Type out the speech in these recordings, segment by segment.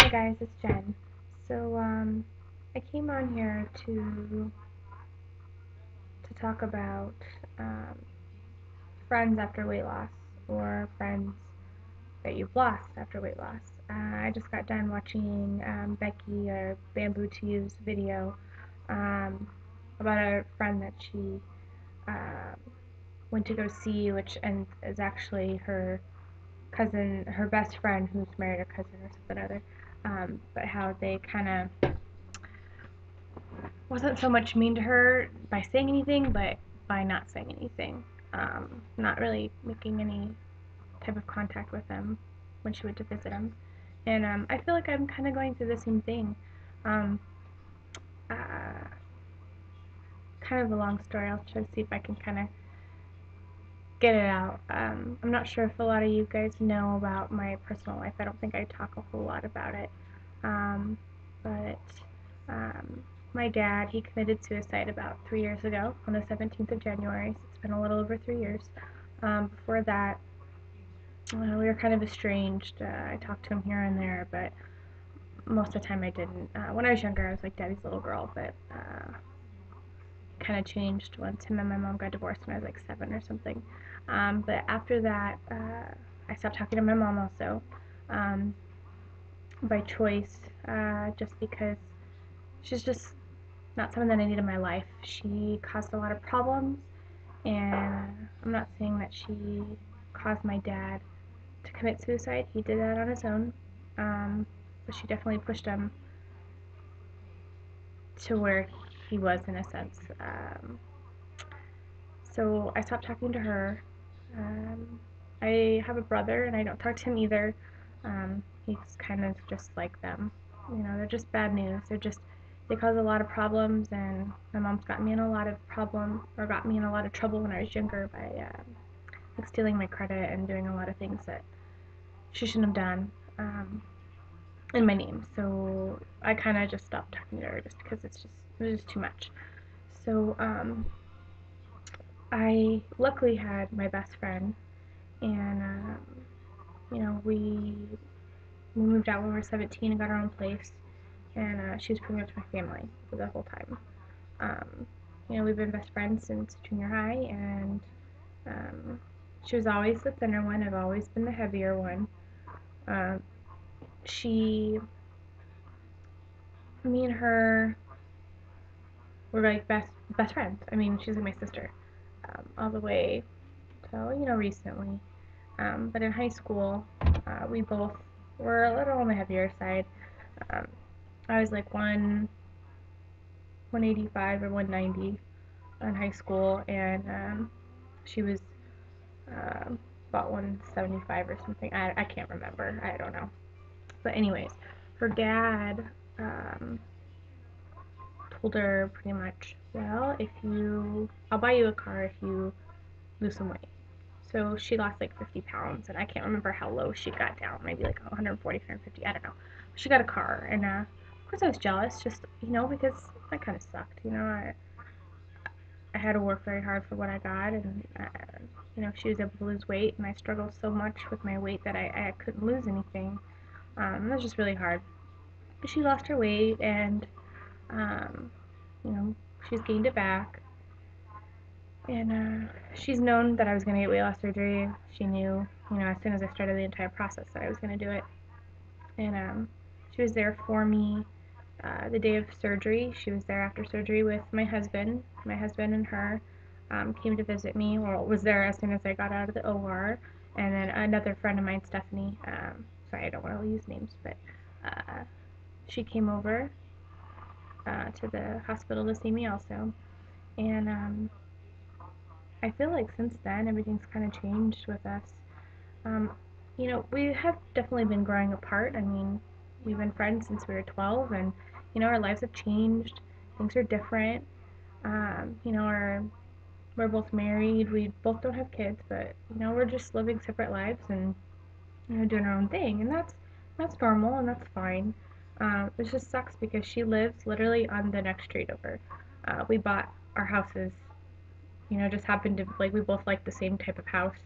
Hey guys, it's Jen. I came on here to talk about um, friends after weight loss, or friends that you've lost after weight loss. I just got done watching Becky or Bamboo T's video um, about a friend that she went to go see, which and is actually her cousin, her best friend who's married her cousin or something or other. But how they kind of wasn't so much mean to her by saying anything, but by not saying anything. Not really making any type of contact with them when she went to visit him. And I feel like I'm kind of going through the same thing. Um, uh, Kind of a long story. I'll try to see if I can kind of get it out. I'm not sure if a lot of you guys know about my personal life. I don't think I talk a whole lot about it. Um, but my dad, he committed suicide about 3 years ago on the 17th of January. So it's been a little over 3 years. Before that, we were kind of estranged. I talked to him here and there, but most of the time I didn't. When I was younger, I was like daddy's little girl, but kind of changed once him and my mom got divorced when I was like 7 or something. But after that, I stopped talking to my mom also, um, by choice, just because she's just not someone that I need in my life. She caused a lot of problems, and I'm not saying that she caused my dad to commit suicide. He did that on his own, but she definitely pushed him to where he was in a sense. So I stopped talking to her. Um, I have a brother, and I don't talk to him either. He's kind of just like them. They're just bad news. They cause a lot of problems, and my mom's got me in a lot of problems, or got me in a lot of trouble when I was younger by like stealing my credit and doing a lot of things that she shouldn't have done in my name. So I kind of just stopped talking to her just because it was just too much. So I luckily had my best friend, and we moved out when we were 17 and got our own place, and she was pretty much my family for the whole time. We've been best friends since junior high, and um, she was always the thinner one. I've always been the heavier one. Um, she, Me and her were like best friends. I mean, she's like my sister, all the way till recently. But in high school, we both were a little on the heavier side. Um, I was like 185 or 190 in high school, and she was um, about 175 or something. I can't remember. I don't know. But anyways, her dad told her pretty much, well, I'll buy you a car if you lose some weight. So she lost like 50 pounds, and I can't remember how low she got down, maybe like 140, 150, I don't know. She got a car, and of course I was jealous, just, because that kind of sucked. I had to work very hard for what I got, and, she was able to lose weight, and I struggled so much with my weight that I couldn't lose anything. It was just really hard. But she lost her weight, and, um, she's gained it back. And she's known that I was going to get weight loss surgery. She knew, as soon as I started the entire process that I was going to do it. And she was there for me the day of surgery. She was there after surgery with my husband. My husband and her came to visit me, or was there as soon as I got out of the OR. And then another friend of mine, Stephanie, sorry, I don't want to use names, but she came over to the hospital to see me also. And I feel like since then, everything's kind of changed with us. Um, we have definitely been growing apart. I mean, we've been friends since we were 12, and, our lives have changed. Things are different. We're both married. We both don't have kids, but, we're just living separate lives and, doing our own thing. And that's normal, and that's fine. It just sucks because she lives literally on the next street over. We bought our houses, just happened to, like, we both like the same type of house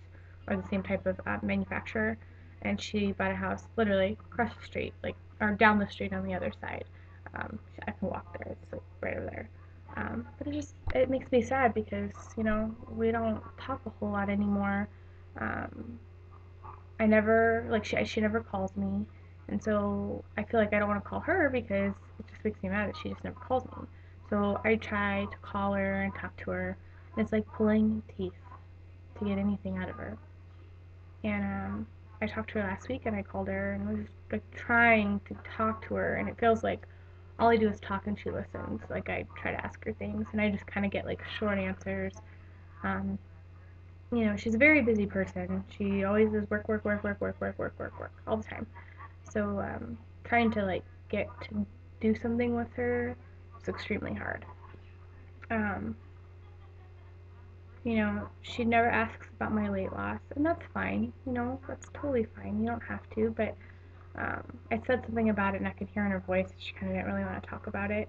or the same type of manufacturer, and she bought a house literally across the street, like, or down the street on the other side. I can walk there. It's like right over there. But it makes me sad because we don't talk a whole lot anymore. Um, I never like she never calls me, and so I feel like I don't want to call her because it just makes me mad that she just never calls me. So I try to call her and talk to her, and it's like pulling teeth to get anything out of her. And I talked to her last week, and I called her and was like trying to talk to her, and it feels like all I do is talk and she listens. Like I try to ask her things, and I just kind of get like short answers. Um, she's a very busy person. She always is work, work, work, work, work, work, work, work, work all the time. So trying to like get to do something with her is extremely hard. Um, she never asks about my weight loss, and that's fine. That's totally fine. You don't have to, but I said something about it, and I could hear in her voice that she kind of didn't really want to talk about it.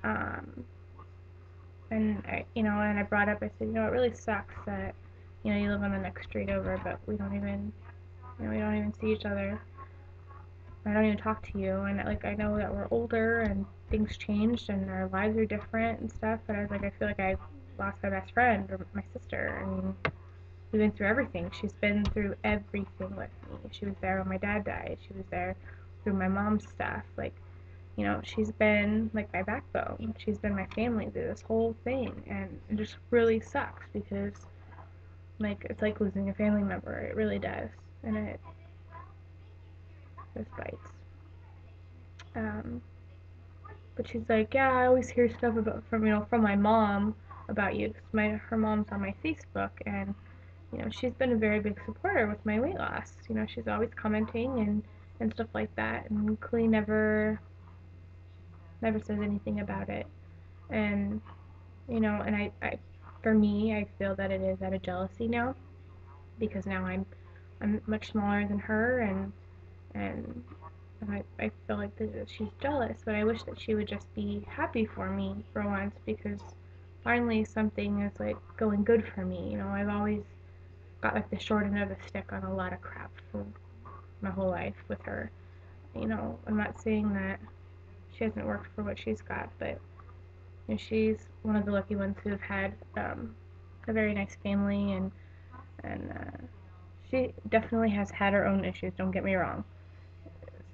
Um, and I brought up, I said, it really sucks that, you live on the next street over, but we don't even see each other. I don't even talk to you, and like I know that we're older and things changed and our lives are different and stuff, but I was like, I feel like I lost my best friend or my sister. I mean, we've been through everything. She's been through everything with me. She was there when my dad died. She was there through my mom's stuff. Like, she's been like my backbone. She's been my family through this whole thing, and it just really sucks because like it's like losing a family member. It really does, and it just bites. Um, but she's like, yeah, I always hear stuff about from my mom about you. 'Cause her mom's on my Facebook, and she's been a very big supporter with my weight loss. She's always commenting and stuff like that, and Klee never says anything about it. And and I for me, I feel that it is out of jealousy now because now I'm much smaller than her, and I feel like she's jealous, but I wish that she would just be happy for me for once because finally something is like going good for me. I've always got like the short end of the stick on a lot of crap for my whole life with her. I'm not saying that she hasn't worked for what she's got, but she's one of the lucky ones who have had a very nice family, and she definitely has had her own issues. Don't get me wrong.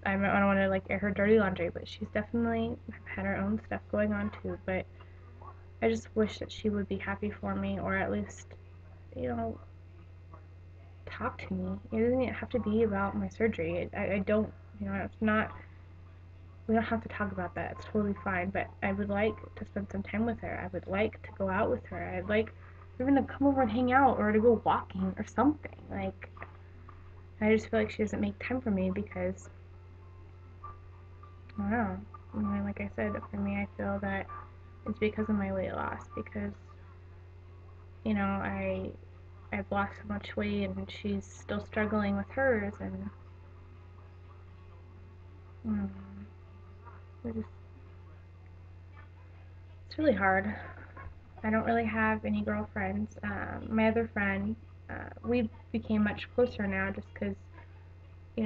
I don't want to like air her dirty laundry, but she's definitely had her own stuff going on too. But I just wish that she would be happy for me, or at least you know talk to me. It doesn't have to be about my surgery. I don't. It's not. We don't have to talk about that. It's totally fine. But I would like to spend some time with her. I would like to go out with her. I'd like even to come over and hang out or to go walking or something. Like I just feel like she doesn't make time for me because I don't know. Like I said, for me, I feel that it's because of my weight loss. Because I've lost so much weight, and she's still struggling with hers, and mm, it's really hard. I don't really have any girlfriends. My other friend, we became much closer now just because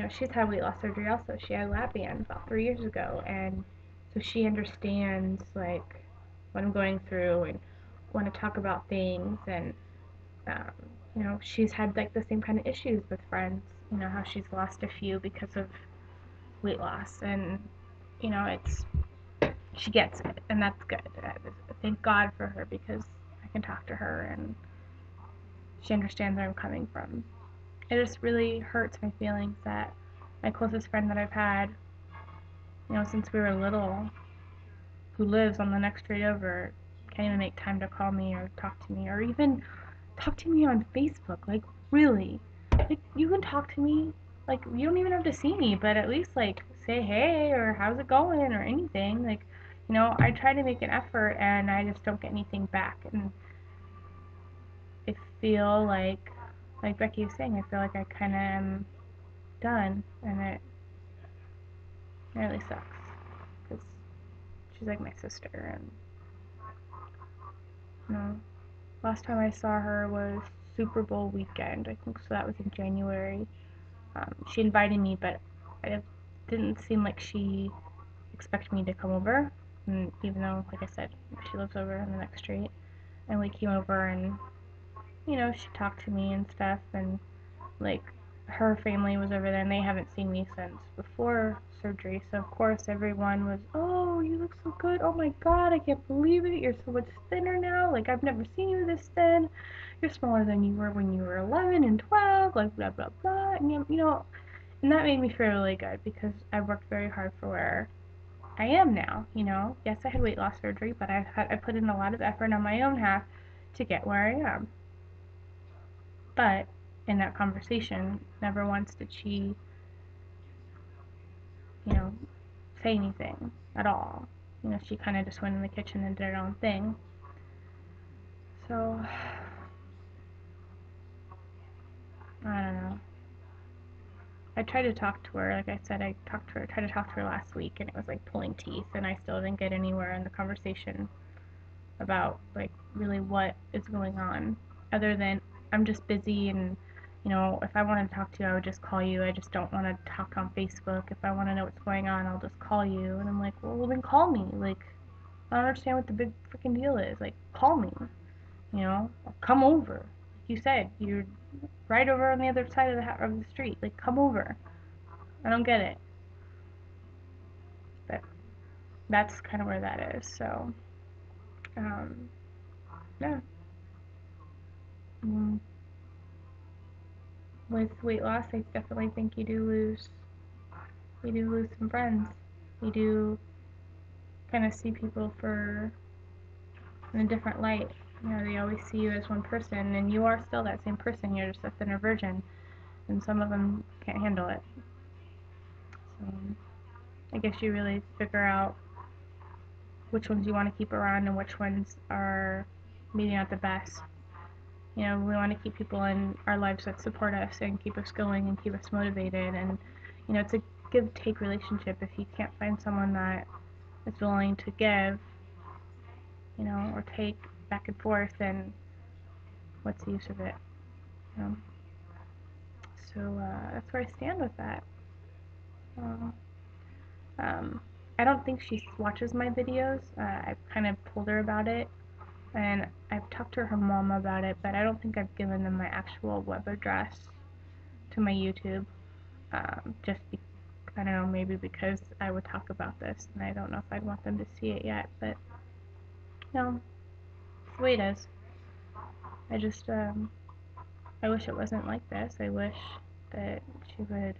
she's had weight loss surgery also. She had lap bands about 3 years ago, and so she understands like what I'm going through and want to talk about things. And um, she's had like the same kind of issues with friends. How she's lost a few because of weight loss, and it's she gets it, and that's good. Thank God for her because I can talk to her and she understands where I'm coming from. It just really hurts my feelings that my closest friend that I've had, since we were little, who lives on the next street over, can't even make time to call me or talk to me or even talk to me on Facebook. Like, really? Like, you can talk to me. Like, you don't even have to see me, but at least, like, say hey or how's it going or anything. Like, I try to make an effort and I just don't get anything back. And I feel like Becky was saying, I feel like I kind of am done, and it really sucks because she's like my sister. And you know, last time I saw her was Super Bowl weekend. I think so. That was in January. She invited me, but it didn't seem like she expected me to come over. And even though, like I said, she lives over in the next street, and we came over and she talked to me and stuff, and like her family was over there and they haven't seen me since before surgery. So of course everyone was, "Oh, you look so good. Oh my God, I can't believe it. You're so much thinner now. Like I've never seen you this thin. You're smaller than you were when you were 11 and 12, like blah blah blah." And and that made me feel really good because I worked very hard for where I am now. Yes, I had weight loss surgery, but I put in a lot of effort on my own half to get where I am. But in that conversation, never once did she, you know, say anything at all. She kind of just went in the kitchen and did her own thing. So, I don't know. I tried to talk to her, like I said, tried to talk to her last week, and it was like pulling teeth, and I still didn't get anywhere in the conversation about, like, really what is going on, other than I'm just busy, and, if I wanted to talk to you, I would just call you. I just don't want to talk on Facebook. If I want to know what's going on, I'll just call you. And I'm like, well, then call me. Like, I don't understand what the big freaking deal is. Like, call me. Come over. Like you said, you're right over on the other side of the street. Like, come over. I don't get it. But that's kind of where that is. So, um, yeah. Mm. With weight loss, I definitely think you do lose some friends. You do kind of see people in a different light. They always see you as one person, and you are still that same person. You're just a thinner version, and some of them can't handle it. So I guess you really figure out which ones you want to keep around and which ones are maybe not the best. We want to keep people in our lives that support us and keep us going and keep us motivated. And, it's a give-take relationship. If you can't find someone that is willing to give, or take back and forth, then what's the use of it? You know? So that's where I stand with that. Uh, I don't think she watches my videos. I've kind of told her about it, and I've talked to her mom about it, but I don't think I've given them my actual web address to my YouTube. I don't know, maybe because I would talk about this, and I don't know if I'd want them to see it yet, but it's the way it is. I just, I wish it wasn't like this. I wish that she would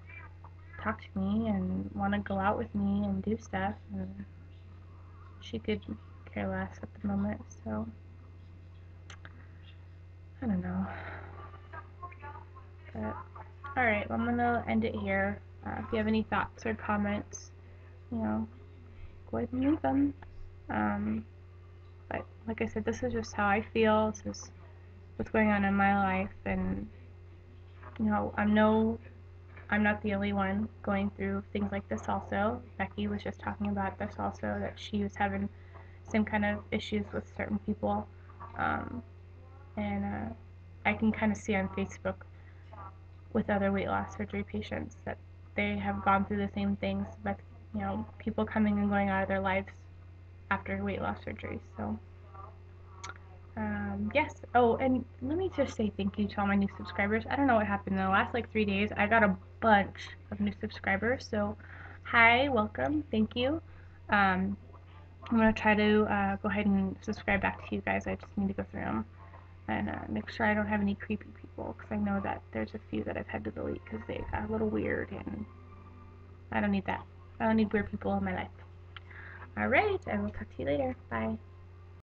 talk to me and want to go out with me and do stuff, and she could care less at the moment, so I don't know. But, alright, well, I'm gonna end it here. If you have any thoughts or comments, go ahead and leave them. But like I said, this is just how I feel. This is what's going on in my life, and I'm not the only one going through things like this. Also, Becky was just talking about this also, that she was having same kind of issues with certain people, and I can kind of see on Facebook with other weight loss surgery patients that they have gone through the same things, but people coming and going out of their lives after weight loss surgery. So yes. Oh, and let me just say thank you to all my new subscribers. I don't know what happened in the last like 3 days. I got a bunch of new subscribers. So, hi, welcome, thank you. I'm gonna try to go ahead and subscribe back to you guys. I just need to go through them and make sure I don't have any creepy people, because I know that there's a few that I've had to delete because they got a little weird, and I don't need that. I don't need weird people in my life. All right, I will talk to you later. Bye.